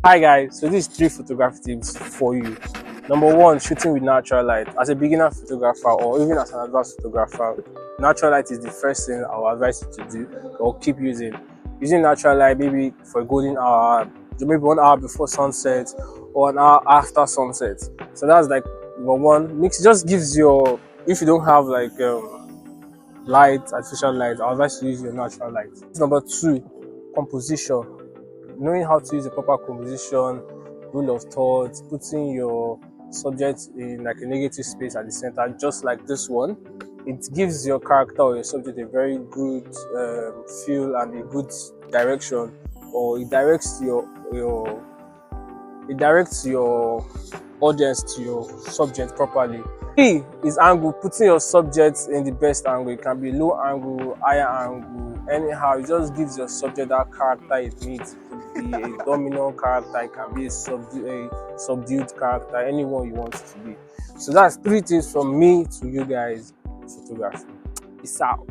Hi guys, so these three photography tips for you. Number one, shooting with natural light. As a beginner photographer or even as an advanced photographer, natural light is the first thing I will advise you to do or keep using. Using natural light maybe for a golden hour, maybe 1 hour before sunset or an hour after sunset. So that's like number one. Mix just gives your, if you don't have like light, artificial light, I advise you to use your natural light. Number two, composition. Knowing how to use a proper composition, rule of thought, putting your subject in like a negative space at the center, just like this one, it gives your character or your subject a very good feel and a good direction, or it directs your audience to your subject properly. Three is angle, putting your subject in the best angle. It can be low angle, higher angle, anyhow. It just gives your subject that character it needs. It could be a dominant character, it can be a subdued character, anyone you want it to be. So that's three things from me to you guys in photography. Peace out.